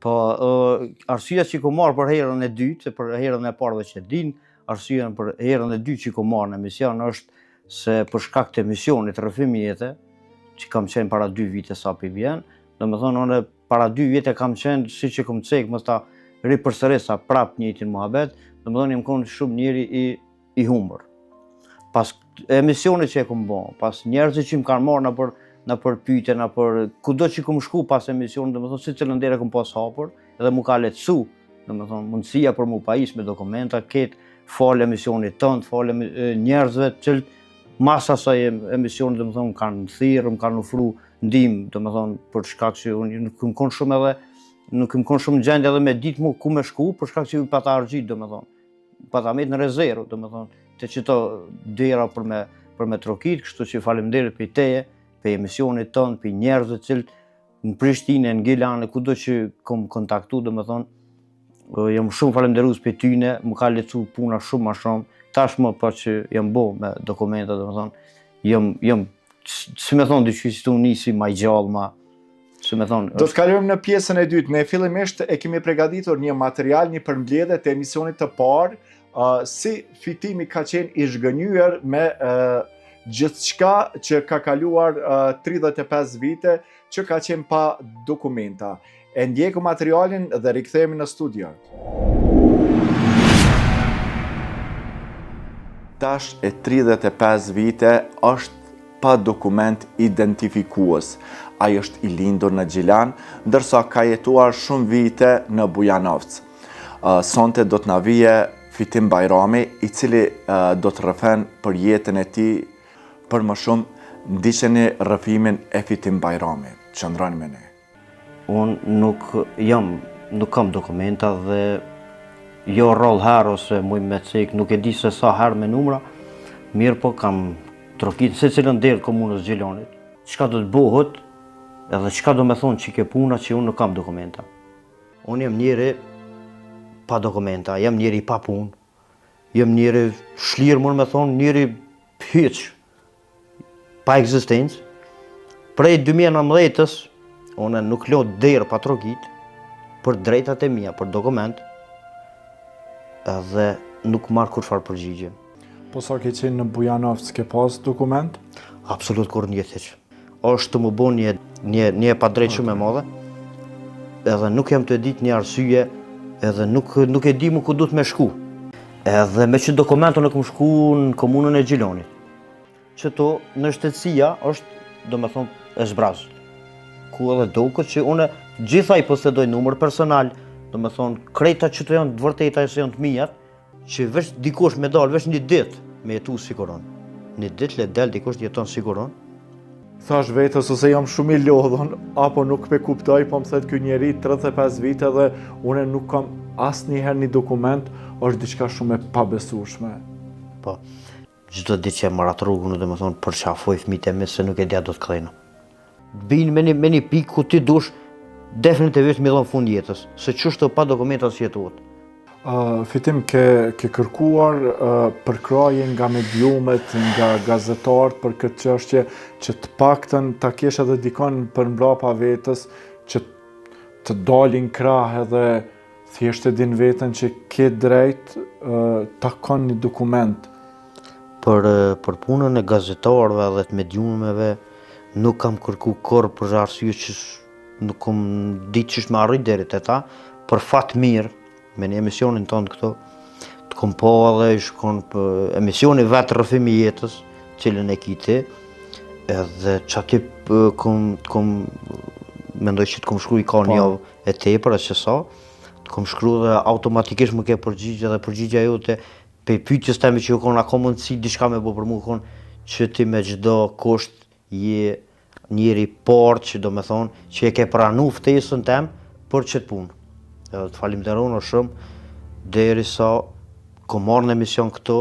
Po, arsyeja që ku marr për herën e dytë, se për herën e parë që din, arsyeja për herën e dytë që ku marr në emision është se për shkak të emisionit Rrëfim Jete, që kam qenë para 2 vite sa pi vjen, domethënë unë para 2 vite kam qenë siç e kam cek mos ta ripërsërisa prap njëjtin muhabet, domethënë jam qenë shumë njëri i humbur. Pas emisionit që e kam bën, pas njerëzve që më kanë marrë në për pyetje, në për kudo që kam shku pas emisionit, domethënë si cilën derë kam pas hapur, edhe më ka lehtësu, domethënë mundësia për mu pajis me dokumenta, falë emisionit tënd, falë njerëzve që mas asaj emisionit domethënë kanë thirrë, më kanë ofruar ndihmë, domethënë për shkak se unë nuk kam qenë shumë edhe nuk kam qenë shumë gjendje edhe me ditë mu ku me shku, për shkak se pa ta argjit domethënë. Pa ta met në rezervë, domethënë, te çto dera për me trokit, kështu që faleminderit për teje, për emisionit tënd, për njerëzve të cilët në Prishtinë, në Gilanë, kudo që kam kontaktu, domethënë, jam shumë falënderues për tyne, më ka lehtësuar puna shumë më shumë. Tashmë po që jam bo me dokumenta, domethënë, jam si më thon diçka që unë nisi më gjallë, më si më thon. Do të kalojmë në pjesën e dytë. Ne fillimisht e kemi përgatitur një material, një përmbledhje të emisionit të parë, si fitimi ka qenë i zhgënjur me gjithçka që ka kaluar 35 vite që ka qenë pa dokumenta. E ndjeku materialin dhe rikthehemi në studio. Tash e 35 vite është pa dokument identifikues. Ai është i lindur në Gjilan, ndërsa ka jetuar shumë vite në Bujanovc. Sonte do të na vije Fitim Bajrami, i cili do të rrëfen për jetën e tij për më shumë. Ndiqeni rrëfimin e Fitim Bajrami. Qëndroni me ne. Unë nuk kam dokumenta dhe jo roll herë ose muj me cek, nuk e di se sa herë me numra, mirë po kam trokit se cilën derë komunës Gjilanit. Çka do të bëhet, edhe çka do me thonë që ke puna që unë nuk kam dokumenta. Unë jam njëri pa dokumenta, jam njëri pa punë, jam njëri shlirë, mund me thonë, njëri hyç, pa ekzistencë. Prej 2019-ës, unë nuk lot derë pa trokit për drejtat e mia, për dokument, edhe nuk marr kurfar përgjigje. Po sa ke qenë në Bujanovc, ke pas dokument? Absolut kur një theq. Është të më bon një pa drejt shumë e madhe, edhe nuk jam të ditë një arsye, edhe nuk e di mu ku du të me shku. Edhe me që dokumentu në kom shku në komunën e Gjilanit. Qëto në shtetësia është, do me thonë, e zbrazë. Ku edhe doke që une gjithaj posedoj numër personal, do me thonë, krejta që të janë të vërteta e se janë të mijat, që veç dikush me dalë, veç një ditë me jetu siguron. Një ditë le del dikush jeton siguron. Thash vetës ose jam shumë i lodhën, apo nuk me kuptoj, po më thëtë kjo njeri 35 vite dhe une nuk kam asë njëherë një dokument, është diçka shumë e pabesueshme. Po, çdo ditë që e marat rrugën, dhe me thonë, përqafoj fëmijët e mi se nuk e dia do të kthejnë. Binë me një pikë ku ti dush definitivisht mi dhon fund jetës, se çështë pa dokumenta si jetohet. Fitim, ke kërkuar përkraje nga mediumet, nga gazetarët për këtë çështje, që të paktën ta kesh edhe dikon për mbrapa vetës, që të dalin krah edhe thjesht e din veten që ke drejt ta kanë një dokument. Për punën e gazetarëve dhe të mediumeve nuk kam kërku kur për arsye që nuk kam ditë ç'është me arrit deri te ta, për fat mirë. Me një emisionin tonë këto, të kom po edhe shkon për emisioni vetë Rrëfimi Jetës, cilën e kiti, edhe që aty mendoj që të kom shkru i ka një javë e tepër, e që sa, të kom shkru dhe automatikisht më ke përgjigje dhe përgjigja jote, pe pyetjes teme që ju konë ako mundësi, diçka me bo për mu konë, që ti me çdo kusht je njëri parë që do me thonë, që e ke pranu ftesën tem për qëtë punë. Të falimderoj shumë, derisa kom marrë në emision këto,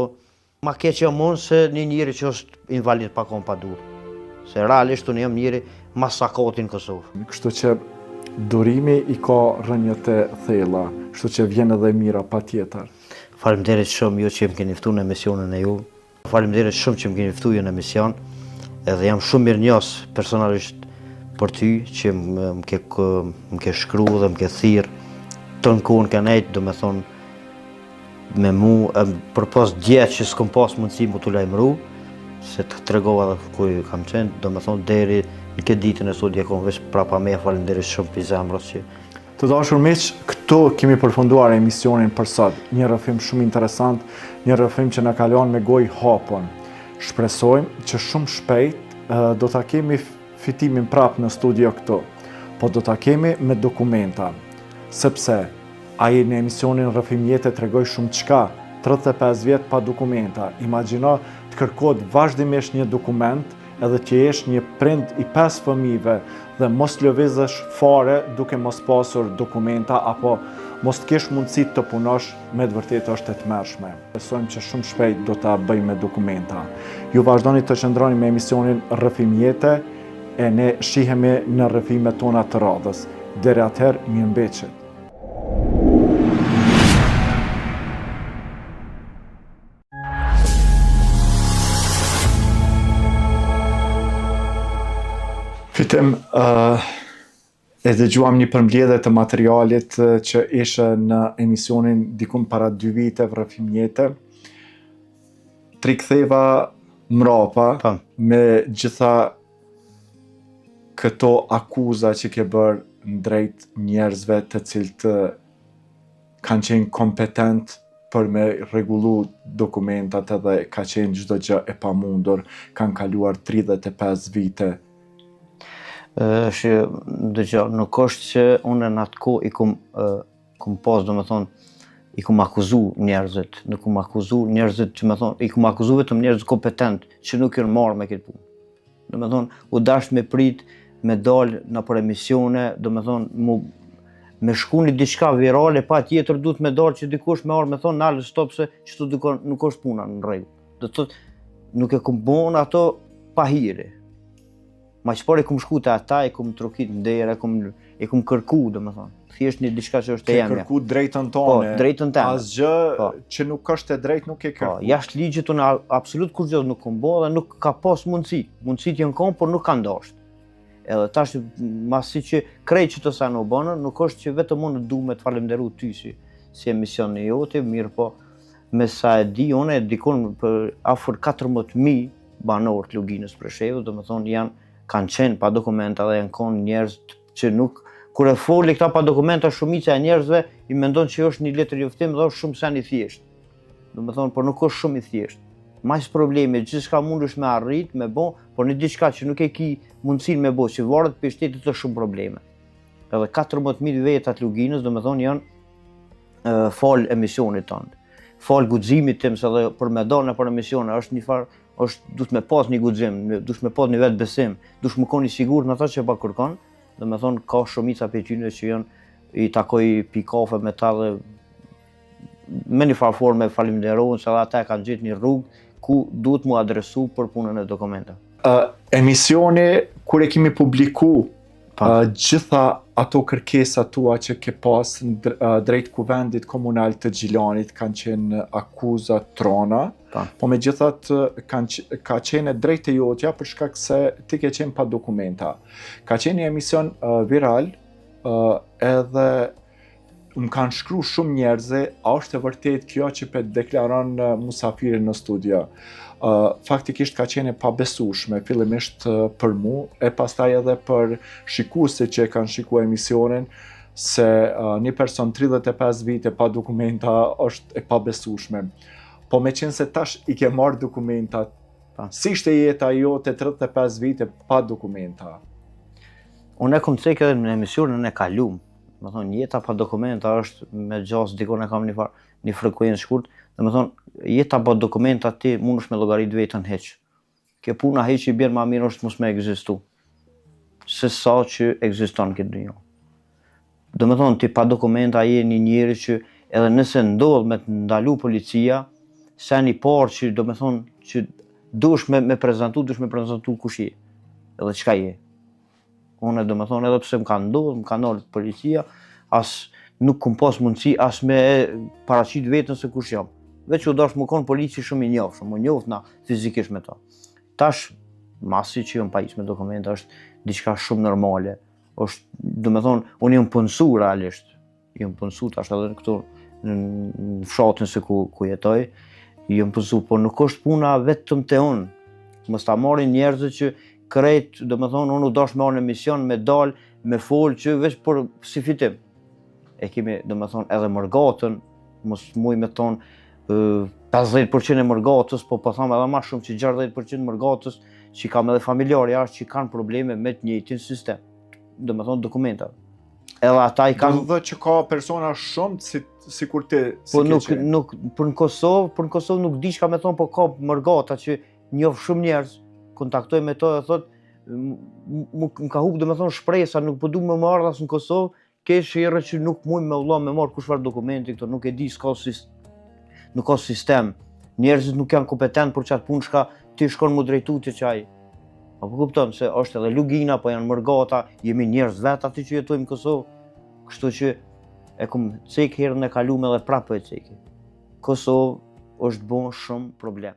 ma keq jam unë se një njëri që është invalid pa kom pa dur. Se realisht unë jam njëri masakoti në Kosovë. Kështu që durimi i ka rënjët e thella, kështu që vjen edhe mira pa tjetër. Faleminderit shumë ju që më keni ftuar në emisionin e ju. Faleminderit shumë që më keni ftuar në emision, edhe jam shumë mirënjohës personalisht për ty që më ke shkru dhe më ke thirr të në kohën ke nejtë, do me thonë me mu, për pas djetë që s'kom pas mundësi më t'u lajmëru, se të tregova dhe ku kam qenë, do me thonë deri në këtë ditën e sot ja kom veç prapa me falenderisht shumë për zemrës që. Të dashur miq, këtu kemi përfunduar emisionin për sot. Një rrëfim shumë interesant, një rrëfim që na kalon me gojë hapun. Shpresojmë që shumë shpejt do ta kemi fitimin prapë në studio këtu, po do ta kemi me dokumenta, sepse ai në emisionin Rrëfim Jete tregoi shumë çka, 35 vjet pa dokumenta. Imagjino të kërkohet vazhdimisht një dokument, edhe që jesh një prind i 5 fëmijëve dhe mos lëvizësh fare duke mos pasur dokumenta apo mos të kesh mundësi të punosh, me të vërtetë është e tmerrshme. Besojmë që shumë shpejt do ta bëjmë me dokumenta. Ju vazhdoni të qëndroni me emisionin Rrëfim Jete e ne shihemi në rrëfimet tona të radhës. Deri atëherë, mirëmbëjtje. Fitim, e dëgjuam një përmbledhje të materialit që ishte në emisionin dikun para 2 viteve Rrëfim Jete. Triktheva mrapa me gjitha këto akuza që ke bërë ndrejt njerëzve të cilët kanë qenë kompetent për me rregullu dokumentat edhe ka qenë çdo gjë e pamundur, kanë kaluar 35 vite. Nuk është që unë në atë kohë i kum pas, do me thonë, i kum akuzu njerëzit, nuk kum akuzu njerëzit, që me thonë, i kum akuzu vetëm njerëzit kompetent, që nuk janë marrë me këtë punë. Do me thonë, u dash me prit, me dalë në për emisione, do me thonë, me shku një diçka virale, pa tjetër duhet me dalë që dikush me arë me thonë, nalë stop se që të nuk është puna në rregull. Do të thotë, nuk e kum bon ato pa hire. Ma që por e kum shku të ata, e kum trokit në derë, e kum kërku, do me thonë. Thjesht një diçka që është e jemja. Ke kërku drejtën tonë. Po, drejtën teme. Asgjë që nuk është e drejtë nuk e kërku. Po, jashtë ligjit unë absolut kur gjë nuk kum bo dhe nuk ka pas mundësi. Mundësit janë kom, por nuk kanë dashtë. Edhe tash, masi që krejt që të sa në bënë, nuk është që vetëm unë du me të falemderu ty si emision në jote, mirë po, me sa e di, unë e dikon për afër 14.000 banor të Luginës Preshevës, do me thonë kanë qenë pa dokumenta dhe janë konë njerëz që nuk, kur e foli këta pa dokumenta, shumica e njerëzve i mendon që është një letër njoftim dhe është shumë sen i thjeshtë. Do me thonë, por nuk është shumë i thjeshtë. Mas probleme, gjithçka mundesh me arrit, me bo, por një diçka që nuk e ki mundësin me bo, që varet për shtetit është shumë probleme. Edhe 14.000 vetat Luginës, do me thonë, janë fal emisionit tënd. Fal guximit tim, se dhe për me dalë në për emisione, është një farë, duhet me pas një guxim, duhet me pas një vetë besim, duhet me koni sigur në ata që pa kërkon, dhe me thonë ka shumica për tyre që janë i takoj pi kafe me ta dhe me një farë forme falimderohen se dhe ata kanë gjetë një rrugë ku duhet mu adresu për punën e dokumenta. Emisioni, kur e kemi publiku, gjitha ato kërkesa tua që ke pas drejt kuvendit komunal të Gjilanit kanë qenë akuza trona, po me gjithat ka qenë drejt e jotja për shkak se ti ke qenë pa dokumenta. Ka qenë një emision viral edhe më kanë shkru shumë njerëze, a është e vërtet kjo që pe deklaron musafirin në studio. Faktikisht ka qenë pabesueshme, fillimisht për mu, e pastaj edhe për shikuesit që kanë shikuar emisionin, se një person 35 vite pa dokumenta është e pabesueshme. Po me qenë se tash i ke marrë dokumentat, si ishte jeta jote 35 vite pa dokumenta? Unë e kom cekë edhe në emisionin e kalum. Me thonë, jeta pa dokumenta është me gjas, dikon e kam një frekuencë shkurt, dhe me thonë, jeta pa dokumenta ti mund është me llogarit vetën heq. Kjo puna heq i bjerë ma mirë është mos me egzistu. Se sa që egziston këtë dunjo. Do me thonë, ti pa dokumenta je një njeri që edhe nëse ndodh me të ndalu policia, se një parë që do me thonë, që dush me prezentu kush je, edhe çka je. Unë do me thonë edhe pse më ka ndodhur policia, as nuk kum pas mundësi as me paraqit vetën se kush jam. Veç u dash më konë polici shumë i njoft na fizikisht me ta. Tash, masi që jam pajis me dokumenta, është diçka shumë normale. Do me thonë, unë jam punësu realisht. Jam punësu tash edhe këtu në fshatin se ku jetoj. Jam punësu, po nuk është puna vetëm te unë. Mos ta marrin njerëzit që krejt, do me thonë, unë u dash me arë në emision, me dal, me fol që veç për si fitim. E kemi, do me thonë, edhe mërgatën, mos muj me thonë 50% e mërgatës, po thamë edhe ma shumë që 60% mërgatës që kam edhe familjarë jashtë që kanë probleme me të njëjtin sistem, do me thonë dokumentat. Edhe ata i kanë... Do që ka persona shumë si kur ti po nuk, për në Kosovë nuk di çka me thonë, po ka mërgata që njoh shumë njerëz, kontaktoj me to dhe thotë, më ka humbë, do me thonë, shpresa, nuk po du me më ardhas në Kosovë, kesh herë që nuk muj me vëlla me marrë kushfar dokumenti këto, nuk e di, nuk ka sistem. Njerëzit nuk janë kompetent për qatë punë shka ti shkon mu drejtu të qaj. Apo kupton se është edhe lugina, po janë mërgata, jemi njerëz vetë aty që jetojmë në Kosovë. Kështu që e kom cek herën e kalume dhe prapë e ceki. Kosovë është bon shumë problem.